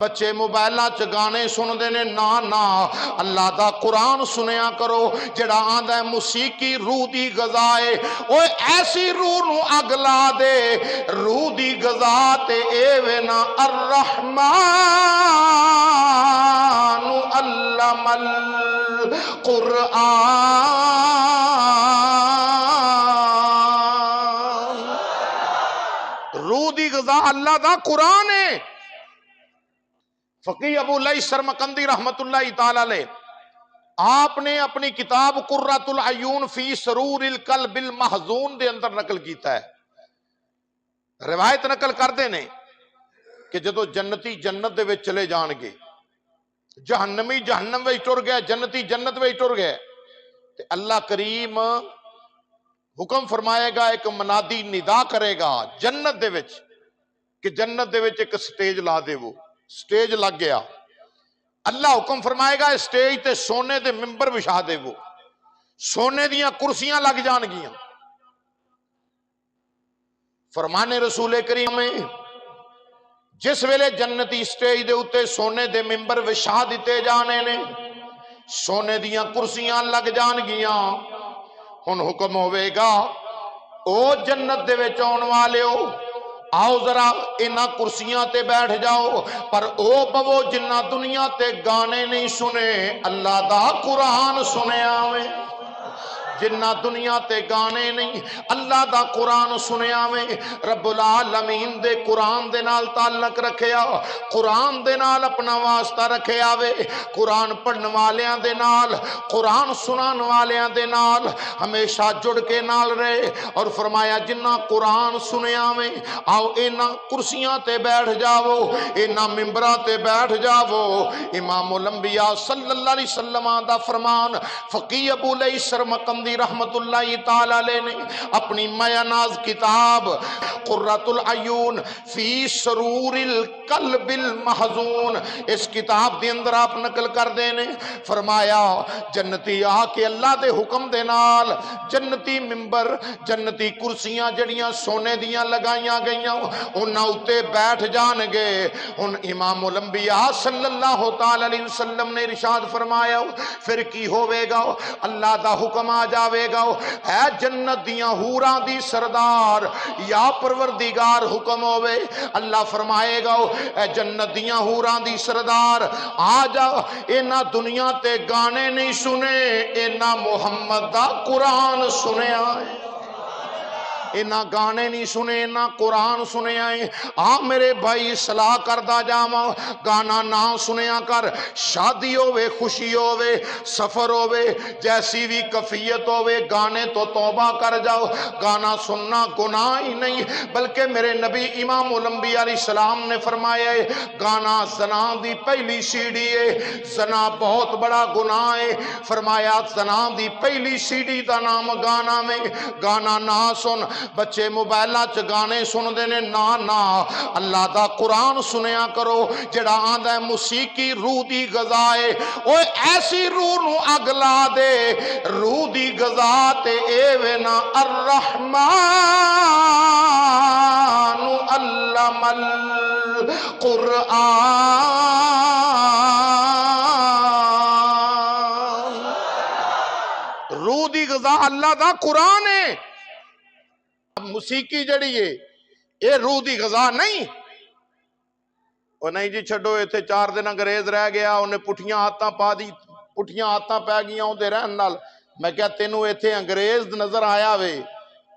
بچے موبائلاں چ گانے سن دے نے، نا نا اللہ دا قرآن سنیا کرو جڑا آندا ہے موسیقی روح دی غذا ہے، اوے ایسی روح نو اگ لا دے، روح دی غذا تے اے وے نا الرحمن علم القرآن، روح دی غذا اللہ دا قرآن ہے۔ فقی ابو لیث سرمقندی رحمت اللہ تعالی علیہ آپ نے اپنی کتاب قرۃ العیون فی سرور القلب المحزون دے اندر نقل کیتا ہے، روایت نقل کردے نے کہ جدو جنتی جنت دے وچ چلے جان گے، جہنمی جہنم وچ ٹر گیا، جنتی جنت وچ ٹر گیا، تے اللہ کریم حکم فرمائے گا، ایک منادی ندا کرے گا جنت دے وچ کہ جنت دے وچ ایک سٹیج لا دے، وہ سٹیج لگ گیا، اللہ حکم فرمائے گا سٹیج تے سونے دے ممبر بچھا دے، وہ سونے دیاں کرسیاں لگ جان گیاں۔ فرمانے رسول کریم میں جس ویلے جنتی سٹیج دے اتے سونے دے ممبر بچھا دیتے جانے نے، سونے دیاں کرسیاں لگ جان گیاں، ہن حکم ہوئے گا او جنت دے وچ آن والیو آؤ ذرا انہاں کرسیاں تے بیٹھ جاؤ، پر او بوو جنہ دنیا تے گانے نہیں سنے، اللہ دا قرآن سنے آویں، جنہ دنیا تے گانے نہیں اللہ دا قرآن سنے آویں، رب العالمین دے قرآن دے نال تعلق رکھیا، قرآن دے نال اپنا واسطہ رکھے آوے، قرآن پڑھن والیاں دے نال، قرآن سنان والیاں دے نال ہمیشہ جڑ کے نال رہے، اور فرمایا جنہ قرآن سنے آویں آؤ اینا کرسیاں تے بیٹھ جاؤ، اینا ممبرہ تے بیٹھ جاؤ۔ امام الانبیاء صلی اللہ علیہ وسلم دا فرمان فقی ابو لیث سرمقندی رحمت اللہ تعالی علیہ نے اپنی میاناز کتاب قرۃ العیون فی سرور القلب المحزون اس کتاب دے اندر آپ نقل کر دینے، فرمایا جنتی آ کے اللہ دے حکم دے نال جنتی ممبر جنتی کرسیاں جڑیاں سونے دیاں لگائیاں گئیاں انہاں اتے بیٹھ جان گے۔ ان امام الانبیاء صلی اللہ تعالی علیہ وسلم نے ارشاد فرمایا پھر کی ہوئے گا، اللہ دا حکم آ جاوے گا، اے جنت دیاں حوراں دی سردار یا پروردگار حکم ہوئے، اللہ فرمائے گا اے جنت دیاں حوراں دی سردار آ جا، اینا دنیا تے گانے نہیں سنے، اینا محمد دا قرآن سنے آئے، اینا گانے نہیں سنے، اینا قرآن سنے آئے۔ میرے بھائی صلاح کردہ جاما، گانا نہ سنیا کر، شادی ہوئے خوشی ہوئے سفر ہوئے جیسی بھی کفیت ہوئے، گانے تو توبہ کر جاؤ، گانا سننا گناہ ہی نہیں، بلکہ میرے نبی امام الانبیاء علیہ السلام نے فرمایا ہے گانا زنا دی پہلی سیڑھی ہے، زنا بہت بڑا گناہ ہے، فرمایا زنا دی پہلی سیڑھی دا نام گانا میں، گانا نہ سن، بچے موبائلاں چ گانے سن دے نے، نا نا اللہ دا قرآن سنیا کرو جڑا آندا ہے موسیقی روح دی غذا ہے، اوے ایسی روح نو اگ لا دے، روح دی غذا تے اے وے نا الرحمن علم القرآن، روح دی غذا اللہ دا قرآن ہے۔ موسیقی جڑی ہے اے روح دی غذا نہیں، اور نہیں جی چھڑو ایتھے 4 دن انگریز رہ گیا انہیں پٹھیاں آتاں پا دی، پٹھیاں آتاں پہ گیاں ہوں دے رہن نال، میں کہا تینوں ایتھے انگریز نظر آیا وے،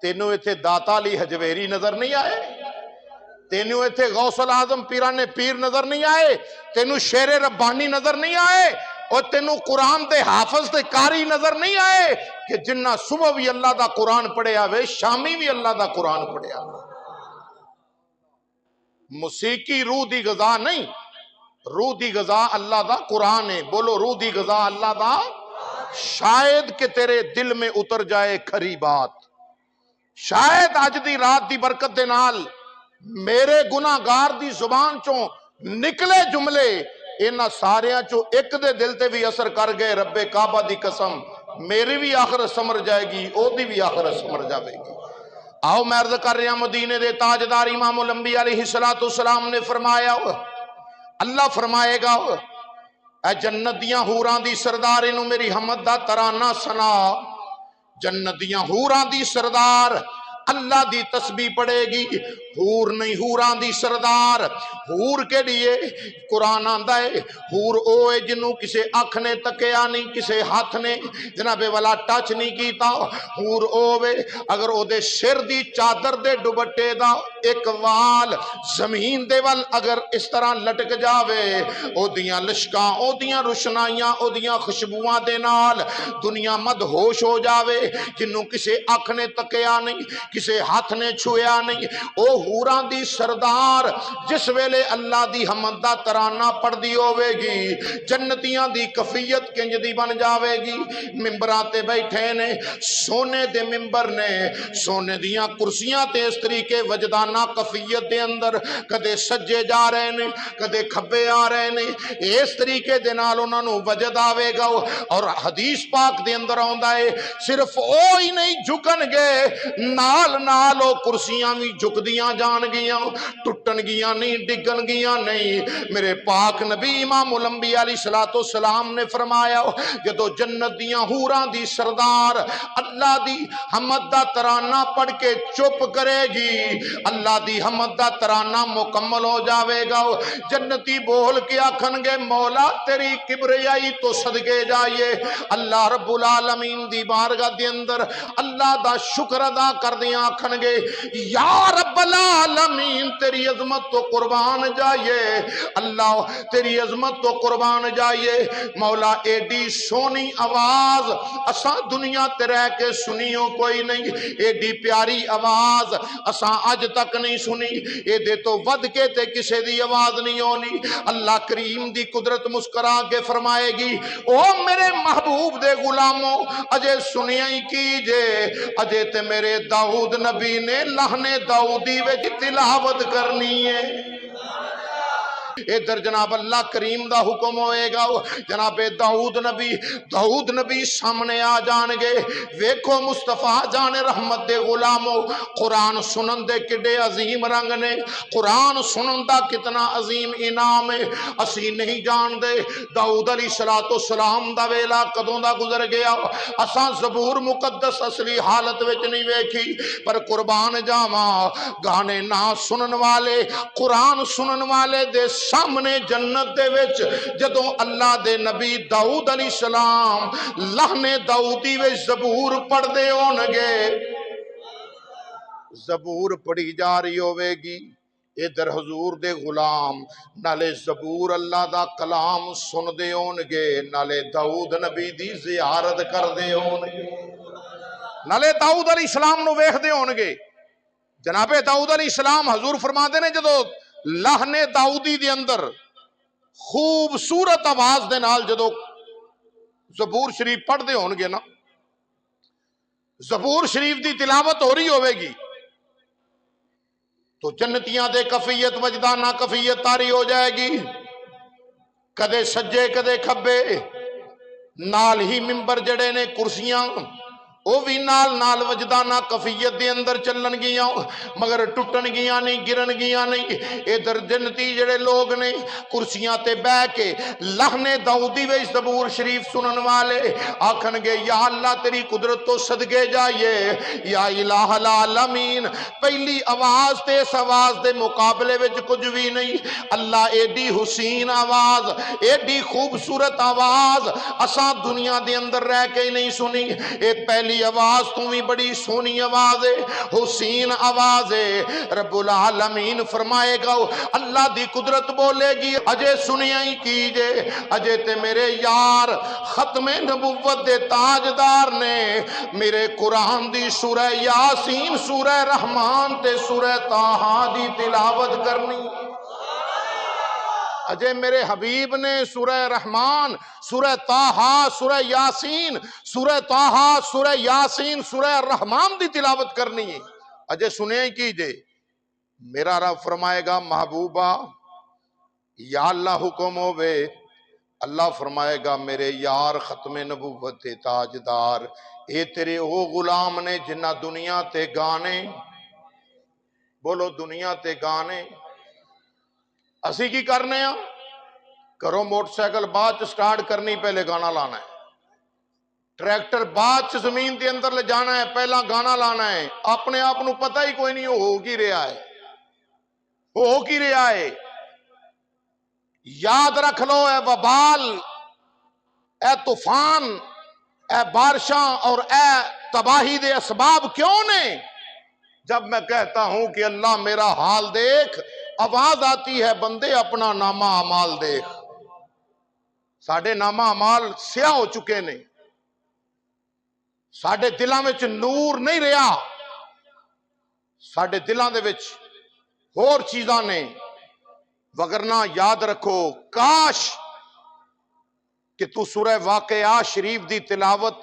تینوں ایتھے داتا علی حجویری نظر نہیں آئے، تینوں ایتھے غوث العظم پیران پیر نظر نہیں آئے، تینوں شیر ربانی نظر نہیں آئے، اور تینوں قرآن دے حافظ دے قاری نظر نہیں آئے کہ جنہ صبح بھی اللہ دا قرآن پڑھے آوے شامی بھی اللہ دا قرآن پڑھے آوے۔ موسیقی روح دی غذا نہیں، روح دی غذا اللہ دا قرآن ہے، بولو روح دی غذا اللہ دا، شاید کہ تیرے دل میں اتر جائے کھری بات، شاید اج دی رات دی برکت دے نال میرے گناہگار دی زبان چوں نکلے جملے اینا ساریاں چو ایک دے دل تے بھی اثر کر گئے، رب کعبہ دی قسم میری بھی آخرت سمر جائے گی، او دی بھی آخرت سمر جائے گی۔ آؤ میں عرض کر رہا مدینے دے تاجدار امام الانبیاء علیہ السلام نے فرمایا اللہ فرمائے گا اے جنت دیاں حوراں دی سردار انہوں میری حمد دا ترانہ سنا. جنت دیاں حوراں دی سردار اللہ دی تسبیح پڑے گی. حور نہیں حوراں دی سردار. حور کے لیے قرآن آندا ہے حور اوے جنوں کسے اکھ نے تکیا نہیں, کسے ہاتھ نے جناب والا ٹچ نہیں کیتا. حور اوے اگر او دے سر دی چادر دے دوپٹے دا ایک وال زمین دے ول اگر اس طرح لٹک جاوے, او دیاں لشکاں او دیاں روشنائیاں او دیاں خوشبوواں دے نال دنیا مدہوش ہو جاوے. جنوں کسے اکھ نے تکیا نہیں, کسے ہاتھ نے چھویا نہیں, او حوراں دی سردار جس ویلے اللہ دی حمد دا ترانہ پڑھ دی ہوئے گی, جنتیاں دی کفیت کنج دی بن جاوے گی. ممبراں تے بیٹھے نے, سونے دے ممبر نے, سونے دیاں کرسیاں تے اس طریقے وجدانہ کفیت دے اندر کدے سجے جا رہے نے کدے کھبے آ رہے نے, اس طریقے دے نال انہاں نوں وجد آوے گا. اور حدیث پاک دے اندر آندا ہے صرف او ہی نہیں جھکن گے نال نال او کرسیاں بھی جھکدیاں جان گیاں, ٹٹن گیاں نہیں, ڈگن گیاں نہیں. میرے پاک نبی امام الانبیاء علیہ السلام نے فرمایا جدو جنت دیاں حوراں دی سردار اللہ دی حمد دا ترانہ پڑھ کے چپ کرے گی, اللہ دی حمد دا ترانہ مکمل ہو جاوے گا. جنتی بول کے آکھن گے مولا تیری کبریائی تو صدقے جائیے. اللہ رب العالمین دی بارگاہ دے اندر اللہ دا شکر ادا کر دیاں آکھن گے یا رب العالمین تیری عظمت تو قربان جائیے, اللہ تیری عظمت تو قربان جائیے. مولا ایڈی سونی آواز اساں دنیا تے رہ کے سنیوں کوئی نہیں, ایڈی پیاری آواز اساں اج تک نہیں سنی, اے دے تو ود کے تے کسے دی آواز نہیں ہونی. اللہ کریم دی قدرت مسکرا کے فرمائے گی او میرے محبوب دے غلاموں اجے سنیا ہی کیجے, اجے تے میرے داؤد نبی نے لہنے داؤدی وچ تلاوت کرنی ہے. ادھر جناب اللہ کریم دا حکم ہوئے گا, جناب داؤد نبی سامنے آ جان گے. ویکھو مصطفیٰ جان رحمت دے غلامو, قرآن سنن دے کڈے عظیم رنگ نے, قرآن سنن دا کتنا عظیم انعام ہے اسی نہیں جان دے. داؤد علیہ السلام دا ویلا کدوں دا گزر گیا اساں زبور مقدس اصلی حالت وچ نہیں ویکھی, پر قربان جاواں گانے نہ سنن والے قرآن سنن والے دے سامنے جنت دے وچ جدوں اللہ دے نبی داؤد علیہ السلام لہنے داؤدی وچ زبور پڑھ دے ہونگے, زبور پڑھی جا رہی ہوئے گی, ادھر حضور دے غلام نالے زبور اللہ دا کلام سن دے ہونگے, نالے داؤد نبی دی زیارت کر دے ہونگے, نالے داؤد علیہ السلام نو ویکھ دے ہونگے. جناب داؤد علیہ السلام حضور فرما دے نے جدو لہنے داؤدی دے اندر خوبصورت آواز دے نال جدو زبور شریف پڑھ دے ہونگے نا, زبور شریف دی تلاوت ہو رہی ہوئے گی تو جنتیاں دے کفیت وجدانہ کفیت تاری ہو جائے گی. کدے سجے کدے کھبے, نال ہی ممبر جڑے نے کرسیاں او بھی نال وجدانہ کفیت دے اندر چلن گیاں مگر ٹوٹن گیاں نہیں, گرن گیاں نہیں. ادھر جنتی جڑے لوگ نے کرسیاں تے بہ کے لہنے داؤدی وچ زبور شریف سنن والے آکھن گے یا اللہ تیری قدرت تو صدقے جائیے, یا الہ العالمین پہلی آواز تے اس آواز دے مقابلے وچ کچھ بھی نہیں. اللہ ایڈی حسین آواز ایڈی خوبصورت آواز اساں دنیا دے اندر رہ کے ہی نہیں سنی. اے پہلی آواز تو بھی بڑی سونی آواز ہے, حسین آواز ہے. رب العالمین فرمائے گا اللہ دی قدرت بولے گی اجے سنیا ہی کیجے, اجے تے میرے یار ختم نبوت دے تاجدار نے میرے قرآن دی سورہ یاسین سورہ رحمان تے سورہ طٰہٰ دی تلاوت کرنی. اجے میرے حبیب نے سورہ رحمان سورہ طٰہٰ سورہ یاسین سورہ طٰہٰ سورہ یاسین سورہ رحمان دی تلاوت کرنی ہے, اجے سنے ہی کیجے. میرا رب فرمائے گا محبوبہ یا اللہ حکم ہوئے, اللہ فرمائے گا میرے یار ختم نبوت تے تاجدار اے تیرے او غلام نے جنہ دنیا تے گانے, بولو دنیا تے گانے اسی کی کرنے ہیں کرو موٹر سائیکل بعد سٹارٹ کرنی، پہلے گانا لانا ہے۔ ٹریکٹر بعد زمین دے اندر لے جانا ہے، پہلا گانا لانا ہے۔ اپنے آپ نو پتہ ہی کوئی نہیں ہو کی رہا ہے، ہو کی رہا ہے۔ یاد رکھ لو اے وبال، اے طوفان، اے بارشاں اور اے تباہی دے اسباب کیوں نے؟ جب میں کہتا ہوں کہ اللہ میرا حال دیکھ، آواز آتی ہے بندے اپنا نامہ اعمال دیکھ۔ ساڈے نامہ اعمال سیاہ ہو چکے نے، ساڈے دلاں وچ نور نہیں رہا، ساڈے دلاں دے وچ ہور چیزاں نے۔ وگرنہ یاد رکھو، کاش کہ تو سورہ واقعہ شریف دی تلاوت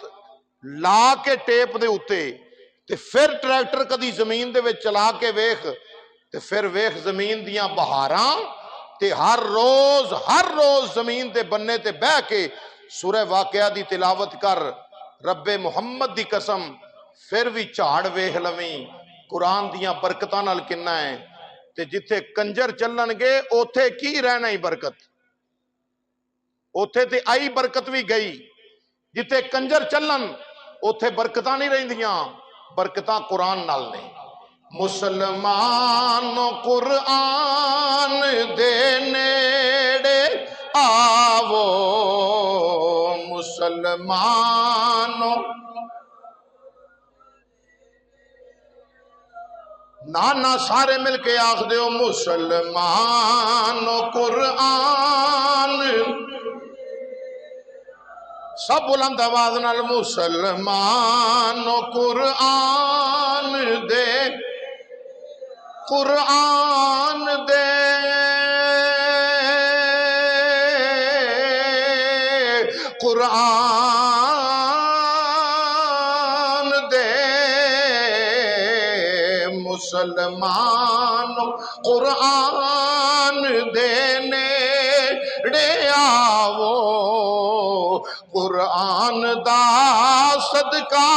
لا کے ٹیپ دے اتے تے پھر ٹریکٹر کدی زمین دے وچ چلا کے ویکھ، تے پھر ویکھ زمین دیاں بہاراں، تے ہر روز زمین دے بننے تے بہ کے سورہ واقعہ دی تلاوت کر، رب محمد دی قسم پھر بھی جھاڑ ویکھ لویں قرآن دیاں برکتاں نال کنا ہے۔ تے جتھے کنجر چلن گے اوتھے کی رہنا ہی برکت، اوتھے تے آئی برکت بھی گئی۔ جتھے کنجر چلن اوتھے برکتاں نہیں رہندیاں، برکتاں قرآن نال نے۔ مسلمانوں قرآن دے نیڑے آو، مسلمانوں نانا سارے مل کے آخ دیو، مسلمانوں قرآن، سب بلند آواز نال، مسلمانوں قرآن دے، قرآن دے، قرآن دے، مسلمانوں قرآن دے نیڑے آو، قرآن دا صدقہ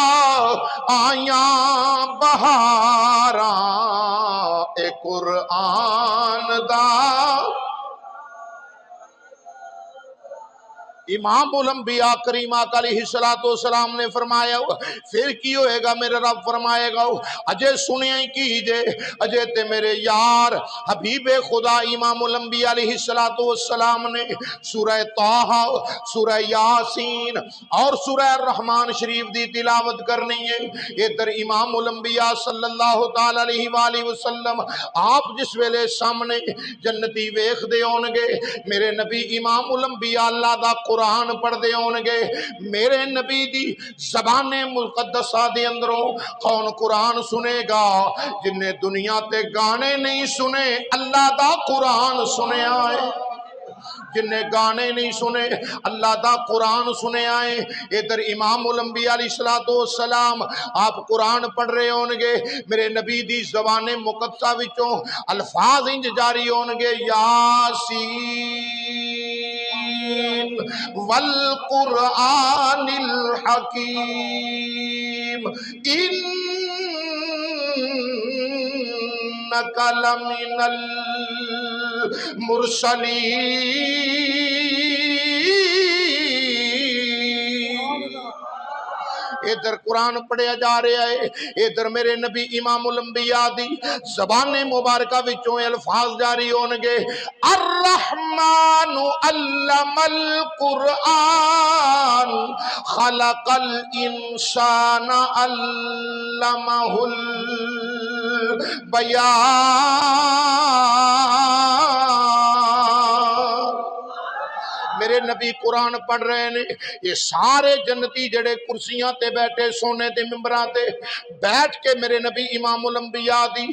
آیاں بہاراں، اے قرآن دا۔ امام الانبیاء کریم آقا علیہ السلام نے فرمایا پھر کی ہوئے گا؟ میرے رب فرمائے گا اجے سنیا ہی کیجئے، اجے تے میرے یار حبیب خدا امام الانبیاء علیہ السلام نے سورہ طٰہٰ، سورہ یاسین اور سورہ الرحمن شریف دی تلاوت کرنی ہے۔ ادھر امام الانبیاء صلی اللہ تعالی علیہ وآلہ وسلم آپ جس ویلے سامنے جنتی ویکھ دے ہونگے، میرے نبی امام الانبیاء اللہ دا قرآن پڑھ دے ہونگے، میرے نبی دی زبان مقدسہ دے اندروں کون قرآن سنے گا؟ جن نے دنیا تے گانے نہیں سنے، اللہ دا قرآن سنے آئے۔ جن نے گانے نہیں سنے، اللہ دا قرآن سنے آئے۔ ادھر امام الانبیاء علیہ السلام آپ قرآن پڑھ رہے ہونگے، میرے نبی دی زبان مقدسہ وچوں الفاظ انج جاری ہونگے، یاسین والقرآن الحکیم انک لمن المرسلین۔ ادھر قرآن پڑھیا جا رہا ہے، ادھر میرے نبی امام الانبیاء دی زبان مبارکہ وچوں الفاظ جاری ہونگے، الرحمن علم القرآن خلق الانسان علمہ البیان۔ میرے نبی قرآن پڑھ رہے نے، یہ سارے جنتی جڑے کرسیاں تے بیٹھے، سونے تے ممبراں تے بیٹھ کے میرے نبی امام الانبیاء دی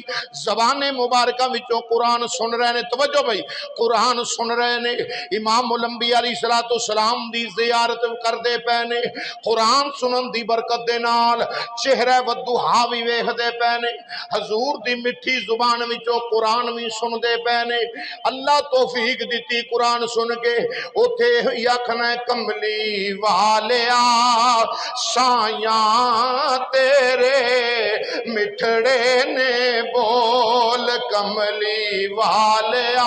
زبان مبارکہ وچوں قرآن سن رہے نے۔ توجہ بھائی، قرآن سن رہے نے، امام الانبیاء علیہ السلام دی زیارت کر دے پینے، قرآن سنن دی برکت دے نال چہرہ ودوہا بھی ویکھ دے پینے، حضور دی مٹھی زبان وچوں قرآن بھی سن دے پینے۔ اللہ توفیق دیتی قرآن سن کے اوتھے آکھنا کملی والیا سایاں تیرے مٹھڑے نے بول، کملی والیا